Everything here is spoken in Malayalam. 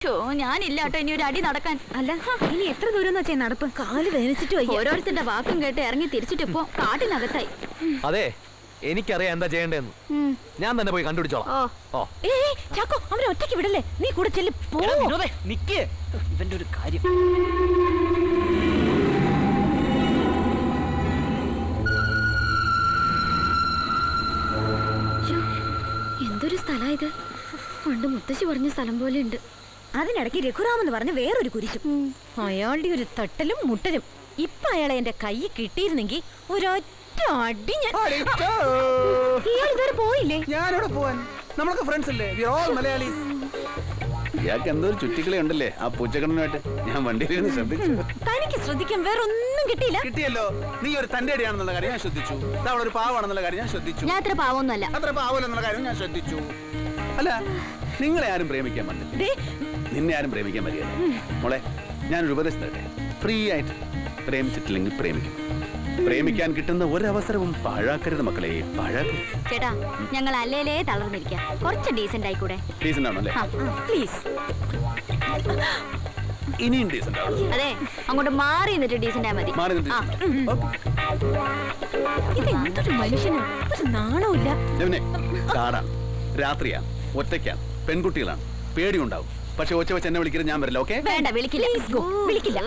ഞാനില്ല കേട്ടോ ഇനി ഒരു അടി നടക്കാൻ. അല്ല ഇനി എത്ര ദൂരം വെച്ചാൽ നടപ്പ്? കാല് വേദനിച്ചിട്ട് ഓരോരുത്തരുടെ വാക്കും കേട്ട് ഇറങ്ങി തിരിച്ചിട്ടിപ്പോ കാട്ടിനകത്തായി. അതെ, എനിക്കറിയാം എന്താ ചെയ്യേണ്ടതെന്ന്. ഞാൻ തന്നെ പോയി കണ്ടുപിടിച്ചോളാം. ചാക്കോ, അവനെ ഒറ്റയ്ക്ക് വിടല്ലേ, നീ കൂടെ ചെല്ലു. ഇവന്റെ ഒരു കാര്യം. എന്തൊരു സ്ഥലാ ഇത്? പണ്ട് മുത്തശ്ശി പറഞ്ഞ സ്ഥലം പോലെ ഉണ്ട്. അതിനിടയ്ക്ക് രഘുറാമെന്ന് പറഞ്ഞ വേറൊരു കുരിശും. അയാളുടെ ഒരു തട്ടലും മുട്ടലും. ഇപ്പൊ അയാളെ എന്റെ കൈ കിട്ടിയിരുന്നെങ്കിൽ ഒരൊറ്റ അടി ഞാൻ. ഇയാൾ ഇതുവരെ പോയില്ലേ? ഞാനിവിടെ പോവാൻ, നമ്മളൊക്കെ ഫ്രണ്ട്സ് അല്ലേ, വി ഓൾ മലയാളീസ്. ഇയാൾക്ക് എന്തോ ഒരു ചുറ്റിക്കളി ഉണ്ടല്ലേ ആ പൂച്ചക്കണ്ണനായിട്ട്. ഞാൻ വണ്ടിയിലിരുന്ന് ശ്രദ്ധിച്ചു. തനിക്ക് ശ്രദ്ധിക്കാൻ വേറെ ഒന്നും കിട്ടിയില്ല. കിട്ടിയല്ലോ, നീ ഒരു തന്റെ അടിയാണെന്നുള്ള കാര്യം ഞാൻ ശ്രദ്ധിച്ചു. അവൾ ഒരു പാവാണെന്നുള്ള കാര്യം ഞാൻ ശ്രദ്ധിച്ചു. ഞാൻ അത്ര പാവൊന്നുമല്ല. അത്ര പാവലെന്നുള്ള കാര്യം ഞാൻ ശ്രദ്ധിച്ചു. അല്ല, നിങ്ങളെ ആരും പ്രേമിക്കാൻ പറ്റില്ല, നിന്നെ ആരും പ്രേമിക്കാൻ പറ്റില്ല. മോളെ, ഞാനൊരു ഉപദേശം തരട്ടെ. ഫ്രീ ആയിട്ട് പ്രേമിച്ചിട്ടില്ലെങ്കിൽ പ്രേമിക്കും. പ്രേമിക്കാൻ കിട്ടുന്ന ഒരവസരവും പാഴാക്കരുത് മക്കളെ, പാഴാക്കരുത്. ചേട്ടാ, ഞങ്ങൾ അല്ലേലേ തളർന്നിരിക്കാം. കുറച്ച് ഡീസന്റ് ആയിക്കൂടെ? ഡീസന്റ് ആണോ അല്ലേ? പ്ലീസ്. ഇനിയും ഡീസന്റ് ആണോ? അതെ, അങ്ങോട്ട് മാറി നിന്നിട്ട് ഡീസന്റ് ആയാൽ മതി. മാറി നിന്നിട്ട് ഇത് എന്തൊരു മനുഷ്യനാ, ഒരു നാണമില്ല. കാടാണ്, രാത്രിയാണ്, ഒറ്റയ്ക്കാണ്, പെൺകുട്ടികളാണ്, പേടിയുണ്ടാവും. പക്ഷെ ഒച്ച വെച്ച് എന്നെ വിളിക്കരുത്, ഞാൻ വരില്ല. ഓക്കെ? വേണ്ട, വിളിക്കില്ല. വിളിക്കില്ല.